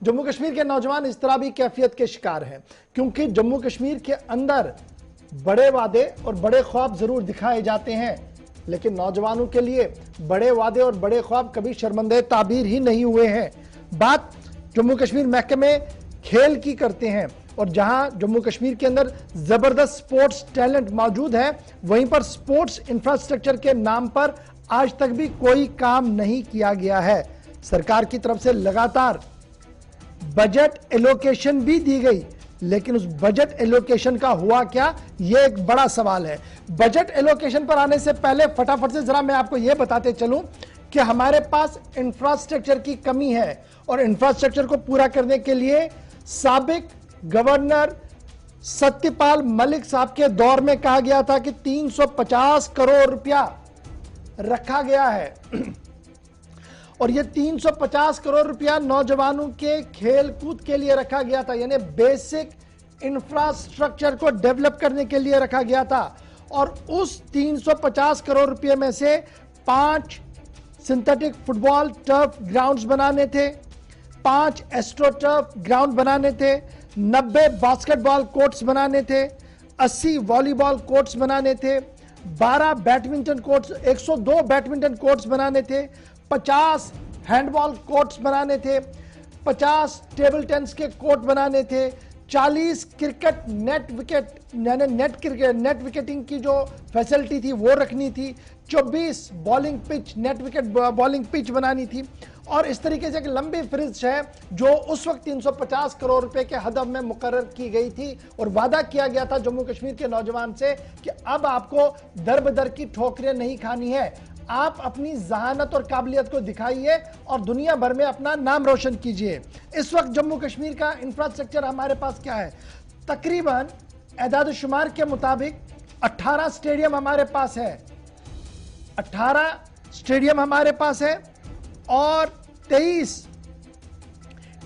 जम्मू कश्मीर के नौजवान इस तरह भी कैफियत के शिकार हैं क्योंकि जम्मू कश्मीर के अंदर बड़े वादे और बड़े ख्वाब जरूर दिखाए जाते हैं, लेकिन नौजवानों के लिए बड़े वादे और बड़े ख्वाब कभी शर्मंदे ताबीर ही नहीं हुए हैं। बात जम्मू कश्मीर महकमे खेल की करते हैं और जहां जम्मू कश्मीर के अंदर जबरदस्त स्पोर्ट्स टैलेंट मौजूद है, वहीं पर स्पोर्ट्स इंफ्रास्ट्रक्चर के नाम पर आज तक भी कोई काम नहीं किया गया है। सरकार की तरफ से लगातार बजट एलोकेशन भी दी गई, लेकिन उस बजट एलोकेशन का हुआ क्या, यह एक बड़ा सवाल है। बजट एलोकेशन पर आने से पहले फटाफट से जरा मैं आपको यह बताते चलूं कि हमारे पास इंफ्रास्ट्रक्चर की कमी है और इंफ्रास्ट्रक्चर को पूरा करने के लिए साबिक गवर्नर सत्यपाल मलिक साहब के दौर में कहा गया था कि 350 करोड़ रुपया रखा गया है और यह 350 करोड़ रुपया नौजवानों के खेल कूद के लिए रखा गया था, यानी बेसिक इंफ्रास्ट्रक्चर को डेवलप करने के लिए रखा गया था। और उस 350 करोड़ रुपए में से 5 सिंथेटिक फुटबॉल टर्फ ग्राउंड्स बनाने थे, 5 एस्ट्रो टर्फ ग्राउंड बनाने थे, 90 बास्केटबॉल कोर्ट्स बनाने थे, 80 वॉलीबॉल कोर्ट्स बनाने थे, 12 बैडमिंटन कोर्ट्स, 102 बैडमिंटन कोर्ट्स बनाने थे, 50 हैंडबॉल कोर्ट्स बनाने थे, 50 टेबल टेनिस के कोर्ट बनाने थे, 40 क्रिकेट नेट विकेटिंग की जो फैसिलिटी थी वो रखनी थी, 24 bowling pitch, net wicket bowling pitch बनानी थी। और इस तरीके से एक लंबी फहरिस्त है जो उस वक्त 350 करोड़ रुपए के हदफ में मुकर्रर की गई थी और वादा किया गया था जम्मू कश्मीर के नौजवान से कि अब आपको दर बदर की ठोकरें नहीं खानी है, आप अपनी जहानत और काबिलियत को दिखाइए और दुनिया भर में अपना नाम रोशन कीजिए। इस वक्त जम्मू कश्मीर का इंफ्रास्ट्रक्चर हमारे पास क्या है, तकरीबन एदाद शुमार के मुताबिक 18 स्टेडियम हमारे पास है, 18 स्टेडियम हमारे पास है और 23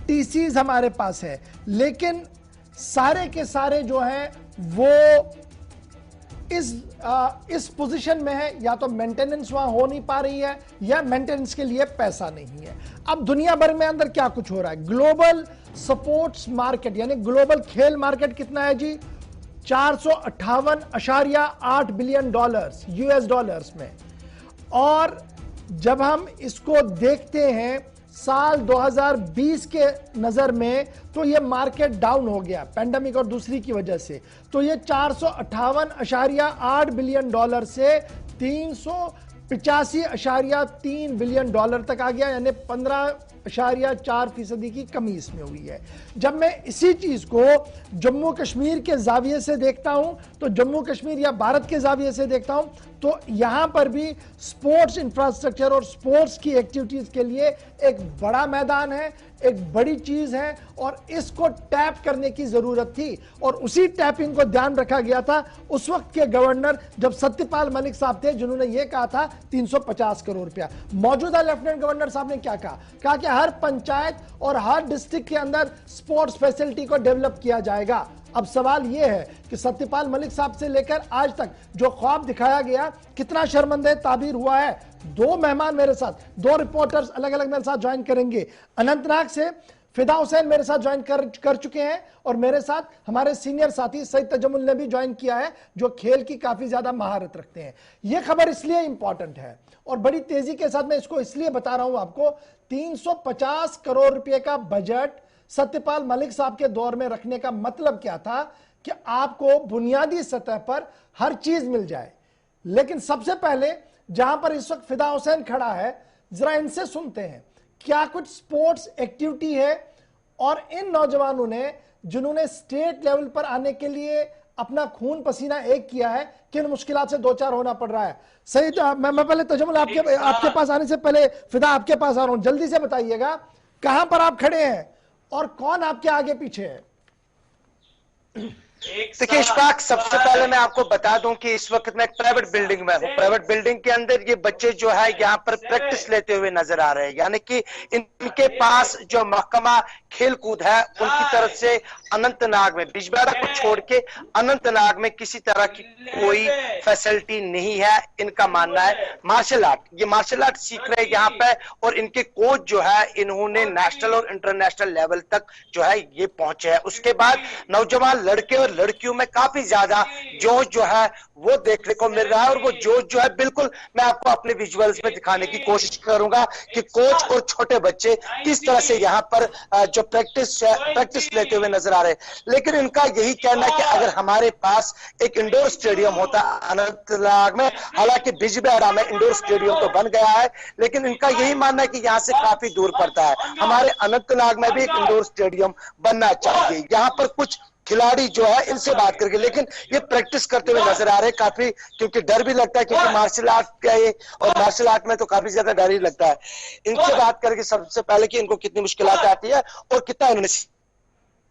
टीसीज हमारे पास है, लेकिन सारे के सारे जो हैं वो इस पोजीशन में है, या तो मेंटेनेंस वहां हो नहीं पा रही है या मेंटेनेंस के लिए पैसा नहीं है। अब दुनिया भर में अंदर क्या कुछ हो रहा है, ग्लोबल स्पोर्ट्स मार्केट यानी ग्लोबल खेल मार्केट कितना है जी, 458.8 बिलियन डॉलर्स यूएस डॉलर्स में। और जब हम इसको देखते हैं साल 2020 के नजर में तो ये मार्केट डाउन हो गया पेंडेमिक और दूसरी की वजह से, तो ये 458.8 बिलियन डॉलर से 385.3 बिलियन डॉलर तक आ गया, यानी 15.4% की कमी इसमें हुई है। जब मैं इसी चीज को जम्मू कश्मीर के जाविये से देखता हूं तो जम्मू कश्मीर या भारत के जाविये से देखता हूं तो यहां पर भी स्पोर्ट्स इंफ्रास्ट्रक्चर और स्पोर्ट्स की एक्टिविटीज के लिए एक बड़ा मैदान है, एक बड़ी चीज है और इसको टैप करने की जरूरत थी और उसी टैपिंग को ध्यान रखा गया था उस वक्त के गवर्नर जब सत्यपाल मलिक साहब थे, जिन्होंने यह कहा था 350 करोड़ रुपया। मौजूदा लेफ्टिनेंट गवर्नर साहब ने क्या कहा कि हर पंचायत और हर डिस्ट्रिक्ट के अंदर स्पोर्ट्स फैसिलिटी को डेवलप किया जाएगा। अब सवाल यह है कि सत्यपाल मलिक साहब से लेकर आज तक जो ख्वाब दिखाया गया कितना शर्मंदे ताबीर हुआ है। 2 मेहमान मेरे साथ, 2 रिपोर्टर्स अलग अलग मेरे साथ ज्वाइन करेंगे। अनंतनाग से फिदा हुसैन मेरे साथ ज्वाइन कर चुके हैं और मेरे साथ हमारे सीनियर साथी सईद तजमुल ने भी ज्वाइन किया है जो खेल की काफी ज्यादा महारत रखते हैं। यह खबर इसलिए इंपॉर्टेंट है और बड़ी तेजी के साथ मैं इसको इसलिए बता रहा हूं आपको, 350 करोड़ रुपए का बजट सत्यपाल मलिक साहब के दौर में रखने का मतलब क्या था कि आपको बुनियादी सतह पर हर चीज मिल जाए। लेकिन सबसे पहले जहां पर इस वक्त फिदा हुसैन खड़ा है, जरा इनसे सुनते हैं क्या कुछ स्पोर्ट्स एक्टिविटी है और इन नौजवानों ने जिन्होंने स्टेट लेवल पर आने के लिए अपना खून पसीना एक किया है, किन मुश्किलात से दो चार होना पड़ रहा है। सही, मैं पहले तजमुल आपके पास आने से पहले फिदा आपके पास आ रहा हूं, जल्दी से बताइएगा कहां पर आप खड़े हैं और कौन आपके आगे पीछे है। देखिए इशफाक, सबसे पहले मैं आपको बता दूं कि इस वक्त मैं एक प्राइवेट बिल्डिंग में हूं। प्राइवेट बिल्डिंग के अंदर ये बच्चे जो है यहाँ पर प्रैक्टिस लेते हुए नजर आ रहे हैं, यानी कि इनके पास जो महकमा खेल कूद है उनकी तरफ से अनंतनाग में, बिजबेहरा को छोड़ के अनंतनाग में किसी तरह की कोई फैसिलिटी नहीं है। इनका मानना है मार्शल आर्ट, ये मार्शल आर्ट सीख रहे हैं यहाँ पे, और इनके कोच जो है इन्होंने नेशनल और इंटरनेशनल लेवल तक जो है ये पहुंचे हैं। उसके बाद नौजवान लड़के और लड़कियों में काफी ज्यादा जोश जो है वो देखने को मिल रहा है, और वो जोश जो है बिल्कुल मैं आपको अपने विजुअल्स में दिखाने की कोशिश करूंगा कि कोच और छोटे बच्चे किस तरह से यहाँ पर जो प्रैक्टिस लेते हुए नजर आ रहे हैं। लेकिन इनका यही कहना है कि अगर हमारे पास एक इंडोर स्टेडियम होता अनंतनाग में, हालांकि बिजबेहरा में इंडोर स्टेडियम तो बन गया है, लेकिन इनका यही मानना है कि यहाँ से काफी दूर पड़ता है। हमारे अनंतनाग में भी एक इंडोर स्टेडियम बनना चाहिए। यहाँ पर कुछ खिलाड़ी जो है इनसे बात करके, लेकिन ये प्रैक्टिस करते हुए नजर आ रहे हैं काफी, क्योंकि डर भी लगता है, क्योंकि मार्शल आर्ट का ये, और मार्शल आर्ट में तो काफी ज्यादा डर ही लगता है। इनसे बात करके सबसे पहले कि इनको कितनी मुश्किलात आती है और कितना इन्होंने।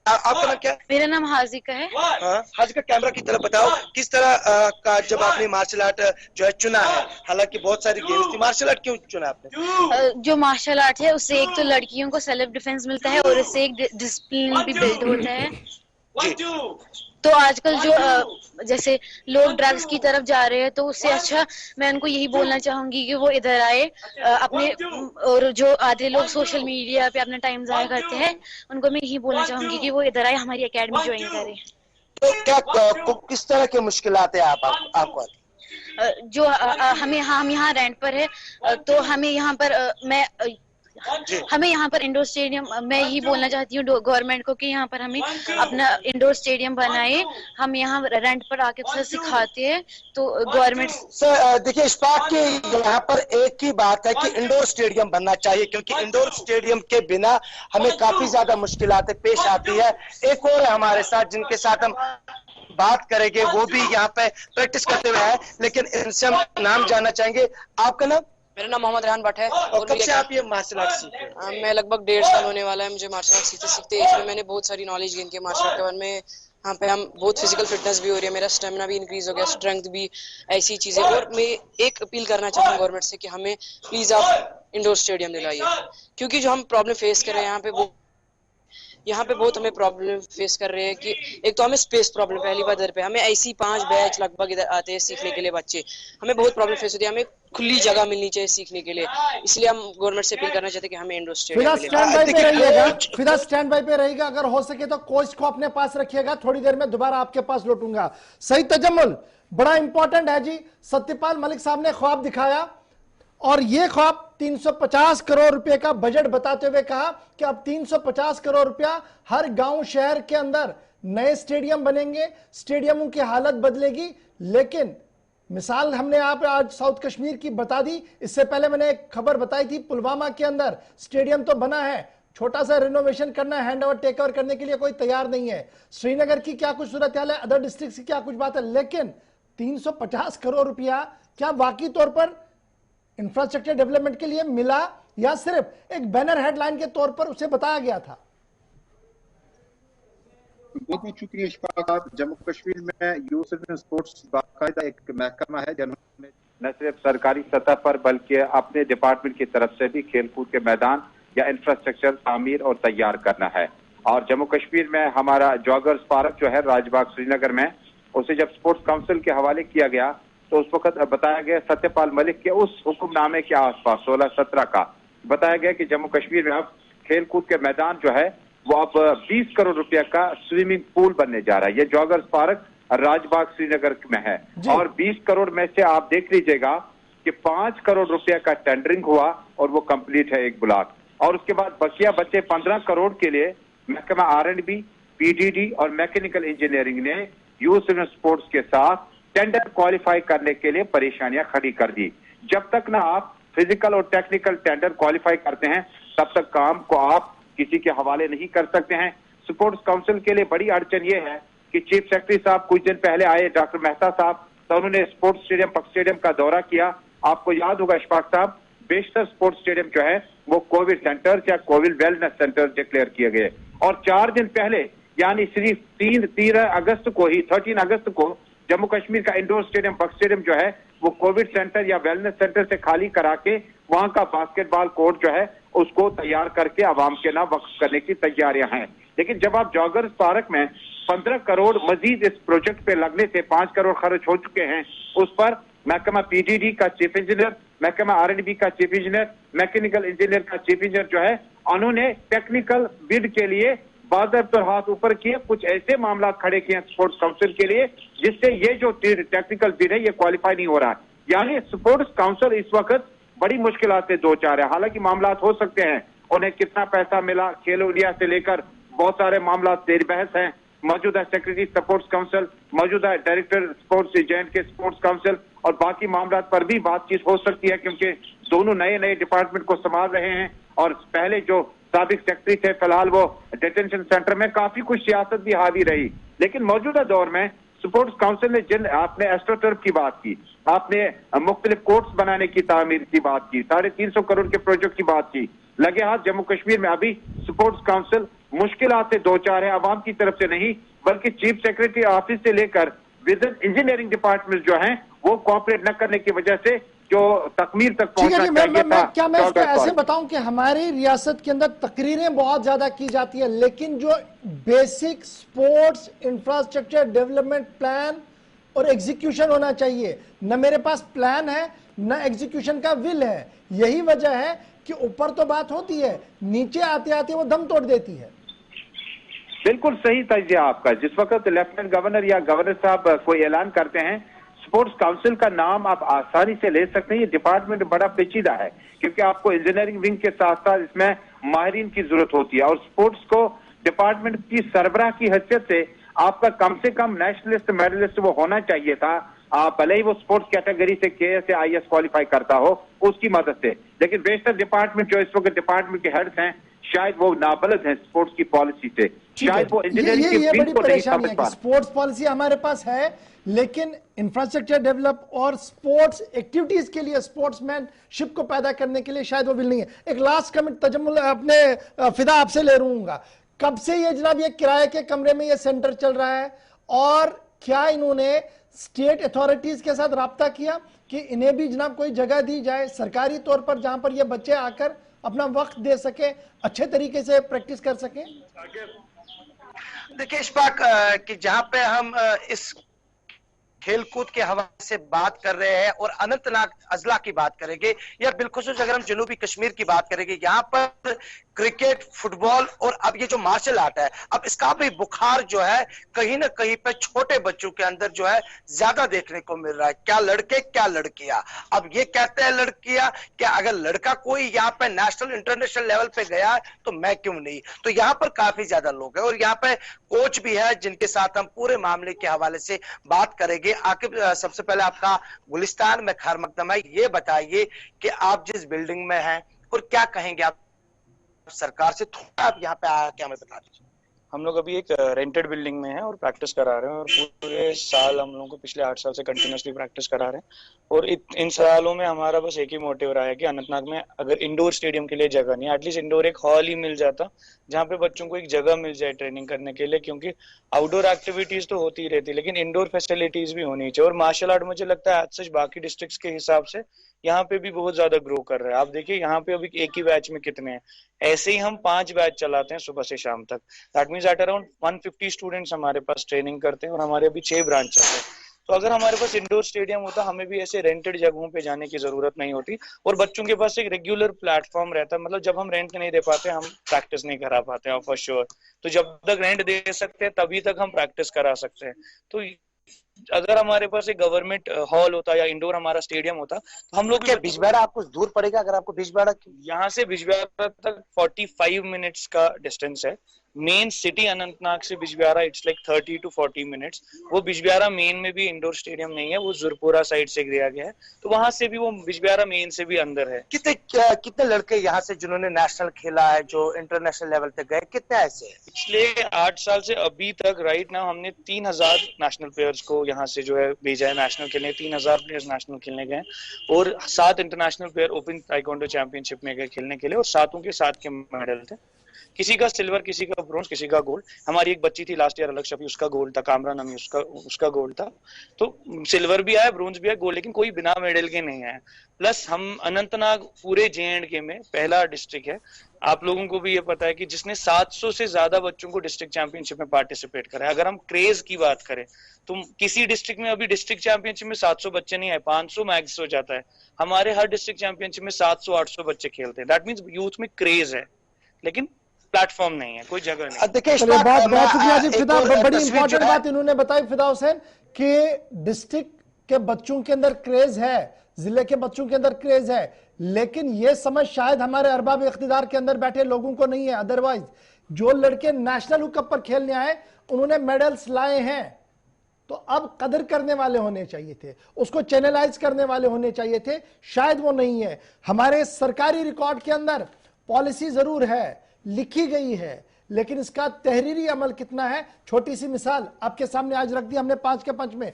आपका नाम क्या है? मेरा नाम हाजिका है। हाजिका, कैमरा की तरफ बताओ, किस तरह का जब आपने मार्शल आर्ट जो है चुना है, हालांकि बहुत सारी गेम्स थी, मार्शल आर्ट क्यों चुना आपने? जो मार्शल आर्ट है उससे एक तो लड़कियों को सेल्फ डिफेंस मिलता है और इससे एक डिसिप्लिन भी बिल्ड होता है। तो आजकल जो जैसे लोग ड्रग्स की तरफ जा रहे हैं, तो उससे अच्छा मैं उनको यही बोलना चाहूंगी कि वो इधर आए अपने, और जो आधे लोग सोशल मीडिया पे अपना टाइम जाया करते हैं उनको मैं यही बोलना चाहूंगी कि वो इधर आए, हमारी एकेडमी ज्वाइन करें। तो क्या किस तरह की मुश्किलात है आपको? जो हम यहाँ रेंट पर है, तो हमें यहाँ पर हमें यहाँ पर इंडोर स्टेडियम, मैं यही बोलना चाहती हूँ गवर्नमेंट को कि यहाँ पर हमें अपना इंडोर स्टेडियम बनाए। हम यहाँ रेंट पर आके सर सिखाते हैं, तो गवर्नमेंट सर देखिए इशफाक के यहाँ पर एक ही बात है कि इंडोर स्टेडियम बनना चाहिए, क्योंकि इंडोर स्टेडियम के बिना हमें काफी ज्यादा मुश्किलातें पेश आती है। एक और है हमारे साथ जिनके साथ हम बात करेंगे, वो भी यहाँ पे प्रैक्टिस करते हुए है, लेकिन इनसे हम नाम जानना चाहेंगे। आपका नाम? मेरा नाम मोहम्मद रेहान भट्ट है। और कब से आप ये मार्शल आर्ट सीख रहे हैं? मैं लगभग 1.5 साल होने वाला है मुझे मार्शल आर्ट सीखते। इसमें मैंने बहुत सारी नॉलेज गेन की मार्शल आर्ट के बारे में। यहाँ पे हम बहुत फिजिकल फिटनेस भी हो रही है, मेरा स्टेमिना भी इंक्रीज हो गया, स्ट्रेंथ भी, ऐसी चीजें। और मैं एक अपील करना चाहता हूँ गवर्नमेंट से कि हमें प्लीज आप इंडोर स्टेडियम दिलाइए, क्योंकि जो हम प्रॉब्लम फेस कर रहे हैं यहाँ पे बहुत हमें प्रॉब्लम फेस कर रहे हैं कि एक तो हमें स्पेस प्रॉब्लम, पहली बार इधर पे हमें ऐसी 5 बैच लगभग इधर आते हैं सीखने के लिए बच्चे, हमें बहुत प्रॉब्लम फेस होती है। हमें खुली जगह मिलनी चाहिए सीखने के लिए, इसलिए हम गवर्नमेंट से अपील करना चाहते हैं कि हमें इंडोर स्टेडियम फिर स्टैंड बाय पे रहिएगा, अगर हो सके तो कोच को अपने पास रखिएगा। थोड़ी देर में दोबारा आपके पास लौटूंगा। सही तजम्मुल बड़ा इंपॉर्टेंट है जी। सत्यपाल मलिक साहब ने ख्वाब दिखाया, और ये ख्वाब 350 करोड़ रुपए का बजट बताते हुए कहा कि अब 350 करोड़ रुपया हर गांव शहर के अंदर नए स्टेडियम बनेंगे, स्टेडियमों की हालत बदलेगी। लेकिन मिसाल हमने आप आज साउथ कश्मीर की बता दी, इससे पहले मैंने एक खबर बताई थी पुलवामा के अंदर स्टेडियम तो बना है, छोटा सा रिनोवेशन करना है, हैंड ओवर टेक ओवर करने के लिए कोई तैयार नहीं है। श्रीनगर की क्या कुछ सूरत हाल है, अदर डिस्ट्रिक्ट की क्या कुछ बात है, लेकिन 350 करोड़ रुपया क्या वाकई तौर पर इंफ्रास्ट्रक्चर डेवलपमेंट के लिए मिला, या सिर्फ एक बैनर हेडलाइन के तौर पर उसे बताया गया था? बहुत बहुत शुक्रिया इशफाक। जम्मू कश्मीर में यूथ स्पोर्ट्स बाकायदा एक महकमा है जिन्होंने न सिर्फ सरकारी सतह पर बल्कि अपने डिपार्टमेंट की तरफ से भी खेलकूद के मैदान या इंफ्रास्ट्रक्चर तामीर और तैयार करना है। और जम्मू कश्मीर में हमारा जॉगर्स पार्क जो है राजबाग श्रीनगर में, उसे जब स्पोर्ट्स काउंसिल के हवाले किया गया तो उस वक्त बताया गया सत्यपाल मलिक के उस हुक्मनामे के आसपास 16-17 का बताया गया कि जम्मू कश्मीर में अब खेलकूद के मैदान जो है वो अब 20 करोड़ रुपया का स्विमिंग पूल बनने जा रहा है। ये जॉगर्स पार्क राजबाग श्रीनगर में है, और 20 करोड़ में से आप देख लीजिएगा कि 5 करोड़ रुपया का टेंडरिंग हुआ और वो कंप्लीट है एक ब्लॉक। और उसके बाद बकिया बचे 15 करोड़ के लिए महकमा R&B, PDD और मैकेनिकल इंजीनियरिंग ने यूथ स्पोर्ट्स के साथ टेंडर क्वालिफाई करने के लिए परेशानियां खड़ी कर दी। जब तक ना आप फिजिकल और टेक्निकल टेंडर क्वालिफाई करते हैं तब तक काम को आप किसी के हवाले नहीं कर सकते हैं। स्पोर्ट्स काउंसिल के लिए बड़ी अड़चन ये है कि चीफ सेक्रेटरी साहब कुछ दिन पहले आए, डॉक्टर मेहता साहब, तो उन्होंने स्पोर्ट्स स्टेडियम पक स्टेडियम का दौरा किया। आपको याद होगा इशफाक साहब, बेशतर स्पोर्ट्स स्टेडियम जो है वो कोविड सेंटर या कोविड वेलनेस सेंटर डिक्लेयर किए गए, और 4 दिन पहले यानी सिर्फ 13 अगस्त को ही 13 अगस्त को जम्मू कश्मीर का इंडोर स्टेडियम पक स्टेडियम जो है वो कोविड सेंटर या वेलनेस सेंटर से खाली करा के वहां का बास्केटबॉल कोर्ट जो है उसको तैयार करके आवाम के नाम वक्फ करने की तैयारियां हैं। लेकिन जब आप जॉगर्स पार्क में 15 करोड़ मजीद इस प्रोजेक्ट पे लगने से 5 करोड़ खर्च हो चुके हैं, उस पर महकमा पीडीडी का चीफ इंजीनियर, महकमा आरएंडबी का चीफ इंजीनियर, मैकेनिकल इंजीनियर का चीफ इंजीनियर जो है, उन्होंने टेक्निकल बिड के लिए बाज़ाब्ता हाथ ऊपर किए, कुछ ऐसे मामला खड़े किए स्पोर्ट्स काउंसिल के लिए जिससे ये जो टेक्निकल बिड है ये क्वालिफाई नहीं हो रहा है। यानी स्पोर्ट्स काउंसिल इस वक्त बड़ी मुश्किल से दो चार है। हालांकि मामला हो सकते हैं, उन्हें कितना पैसा मिला खेलो इंडिया से लेकर बहुत सारे मामला जेर बहस हैं। मौजूदा सेक्रेटरी स्पोर्ट्स काउंसिल, मौजूदा डायरेक्टर स्पोर्ट्स एजेंट के स्पोर्ट्स काउंसिल और बाकी मामला पर भी बातचीत हो सकती है, क्योंकि दोनों नए नए डिपार्टमेंट को संभाल रहे हैं और पहले जो साबिक सेक्रेटरी थे फिलहाल वो डिटेंशन सेंटर में, काफी कुछ सियासत भी हावी रही। लेकिन मौजूदा दौर में स्पोर्ट्स काउंसिल ने जिन आपने एस्ट्रोटर्फ की बात की, आपने मुख्तलिफ कोर्ट्स बनाने की तामीर की बात की, 350 करोड़ के प्रोजेक्ट की बात की, लगे हाथ जम्मू कश्मीर में अभी स्पोर्ट्स काउंसिल मुश्किलात से दो चार है, आवाम की तरफ से नहीं बल्कि चीफ सेक्रेटरी ऑफिस से लेकर विद इंजीनियरिंग डिपार्टमेंट जो हैं वो कोऑपरेट न करने की वजह से जो तकमीर तक पहुंचना चाहिए था। क्या मैं इसको ऐसे बताऊं कि हमारी रियासत के अंदर तकरीरें बहुत ज्यादा की जाती है, लेकिन जो basic sports infrastructure development plan और एग्जीक्यूशन होना चाहिए, न मेरे पास प्लान है न एग्जीक्यूशन का विल है। यही वजह है कि ऊपर तो बात होती है, नीचे आते आते वो दम तोड़ देती है। बिल्कुल सही तजिया आपका। जिस वक्त लेफ्टिनेंट गवर्नर या गवर्नर साहब कोई ऐलान करते हैं, स्पोर्ट्स काउंसिल का नाम आप आसानी से ले सकते हैं। ये डिपार्टमेंट बड़ा पेचीदा है क्योंकि आपको इंजीनियरिंग विंग के साथ साथ इसमें माहिरीन की जरूरत होती है और स्पोर्ट्स को डिपार्टमेंट की सरबराह की हैसियत से आपका कम से कम नेशनलिस्ट मेडलिस्ट वो होना चाहिए था। आप भले ही वो स्पोर्ट्स कैटेगरी से KS या IS क्वालिफाई करता हो उसकी मदद से, लेकिन बेशतर डिपार्टमेंट जो इस वक्त डिपार्टमेंट के हेड्स हैं शायद वो नाबलद हैं स्पोर्ट्स की पॉलिसी से, शायद वो इंजीनियरिंग की बड़ी को नहीं परेशानी समझ है पा कि स्पोर्ट्स पॉलिसी हमारे पास है लेकिन इंफ्रास्ट्रक्चर डेवलप और स्पोर्ट्स एक्टिविटीज के लिए स्पोर्ट्समैनशिप को पैदा करने के लिए शायद वो विल नहीं है। एक लास्ट कमेंट तजम्मुल अपने फिदा आपसे ले लूंगा, कब से ये जनाब ये किराए के कमरे में ये सेंटर चल रहा है और क्या इन्होंने स्टेट अथॉरिटीज के साथ राब्ता किया कि इन्हें भी जनाब कोई जगह दी जाए सरकारी तौर पर जहां पर ये बच्चे आकर अपना वक्त दे सके, अच्छे तरीके से प्रैक्टिस कर सके? देखिए इशफाक कि जहां पे हम इस खेलकूद के हवाले से बात कर रहे हैं और अनंतनाग अजला की बात करेंगे या बिलखुसूस अगर हम जनूबी कश्मीर की बात करेंगे, यहाँ पर क्रिकेट, फुटबॉल और अब ये जो मार्शल आर्ट है, अब इसका भी बुखार जो है कहीं ना कहीं पे छोटे बच्चों के अंदर जो है ज्यादा देखने को मिल रहा है। क्या लड़के क्या लड़कियां, अब ये कहते हैं लड़कियां कि अगर लड़का कोई यहाँ पे नेशनल इंटरनेशनल लेवल पे गया है तो मैं क्यों नहीं। तो यहाँ पर काफी ज्यादा लोग हैं और यहाँ पे कोच भी है जिनके साथ हम पूरे मामले के हवाले से बात करेंगे। आकिब सबसे पहले आपका गुलिस्तान में खैर मकदम है, ये बताइए कि आप जिस बिल्डिंग में हैं और क्या कहेंगे आप सरकार से, थोड़ा आप यहाँ पे आके हमें बता दीजिए। हम लोग अभी एक रेंटेड बिल्डिंग में हैं और प्रैक्टिस करा रहे हैं और पूरे साल हम लोगों को पिछले 8 साल से कंटिन्यूसली प्रैक्टिस करा रहे हैं और इन सालों में हमारा बस एक ही मोटिव रहा है कि अनंतनाग में अगर इंडोर स्टेडियम के लिए जगह नहीं, एटलीस्ट इंडोर एक हॉल ही मिल जाता जहाँ पे बच्चों को एक जगह मिल जाए ट्रेनिंग करने के लिए, क्योंकि आउटडोर एक्टिविटीज तो होती ही रहती है लेकिन इंडोर फैसिलिटीज भी होनी चाहिए। और मार्शल आर्ट मुझे लगता है आज सच बाकी डिस्ट्रिक्ट्स के हिसाब से यहाँ पे भी बहुत ज्यादा ग्रो कर रहा है। आप देखिए यहाँ पे अभी एक ही बैच में कितने हैं, ऐसे ही हम 5 बैच चलाते हैं सुबह से शाम तक। That means at around 150 students हमारे पास ट्रेनिंग करते हैं और हमारे अभी 6 ब्रांच चल रहे हैं। तो अगर हमारे पास इंडोर स्टेडियम होता हमें भी ऐसे रेंटेड जगहों पे जाने की जरूरत नहीं होती और बच्चों के पास एक रेगुलर प्लेटफॉर्म रहता। मतलब जब हम रेंट नहीं दे पाते हम प्रैक्टिस नहीं करा पाते हैं फॉर श्योर, तो जब तक रेंट दे सकते हैं तभी तक हम प्रैक्टिस करा सकते हैं। तो अगर हमारे पास एक गवर्नमेंट हॉल होता या इंडोर हमारा स्टेडियम होता तो हम लोग बिजबेहरा आपको दूर पड़ेगा, अगर आपको बिजबेहरा यहाँ से बिजबेहरा तक 45 मिनट्स का डिस्टेंस है। मेन सिटी अनंतनाग से Bijbehara it's like 30 to 40 minutes. वो बिजबेहरा मेन में भी इंडोर स्टेडियम नहीं है, वो जुरपुरा साइड से दिया गया है, तो वहां से भी वो बिजबेहरा मेन से भी अंदर है। कितने लड़के यहाँ से जिन्होंने नेशनल खेला है, जो इंटरनेशनल लेवल पे गए, कितने ऐसे हैं? पिछले 8 साल से अभी तक राइट नाउ हमने 3000 नेशनल प्लेयर्स को यहाँ से जो है भेजा है नेशनल खेलने। 3000 प्लेयर्स नेशनल खेलने गए और 7 international player open taekwondo championship में गए खेलने के लिए और 7 के 7 के मेडल थे। किसी का सिल्वर, किसी का ब्रोंज, किसी का गोल्ड। हमारी एक बच्ची थी लास्ट ईयर अलग शफी, उसका गोल्ड था, कामरान अमी, उसका गोल्ड था। तो सिल्वर भी आया, ब्रोंज भी आया, गोल्ड, लेकिन कोई बिना मेडल के नहीं आया। प्लस हम अनंतनाग पूरे JNK में पहला डिस्ट्रिक्ट है, आप लोगों को भी ये पता है कि जिसने 700 से ज्यादा बच्चों को डिस्ट्रिक्ट चैंपियनशिप में पार्टिसिपेट करा है। अगर हम क्रेज की बात करें तो किसी डिस्ट्रिक्ट में अभी डिस्ट्रिक्ट चैंपियनशिप में 700 बच्चे नहीं आए, 500 मैक्स हो जाता है। हमारे हर डिस्ट्रिक्ट चैंपियनशिप में 700-800 बच्चे खेलते हैं। दैट मींस यूथ में क्रेज है, लेकिन प्लेटफॉर्म नहीं है, कोई जगह नहीं। देखिए, बहुत बहुत शुक्रिया जी फिदा, बड़ी इंपॉर्टेंट बात इन्होंने बताई फिदा हुसैन कि डिस्ट्रिक्ट के बच्चों के अंदर क्रेज है, जिले के बच्चों के अंदर क्रेज है, लेकिन यह समझ शायद हमारे अरबाब इख्तिदार के अंदर बैठे लोगों को नहीं है। अदरवाइज जो लड़के नेशनल हुकअप पर खेलने आए उन्होंने मेडल्स लाए हैं, तो अब कदर करने वाले होने चाहिए थे, उसको चैनलाइज करने वाले होने चाहिए थे, शायद वो नहीं है। हमारे सरकारी रिकॉर्ड के अंदर पॉलिसी जरूर है, लिखी गई है, लेकिन इसका तहरीरी अमल कितना है, छोटी सी मिसाल आपके सामने आज रख दी हमने 5 के 5 में।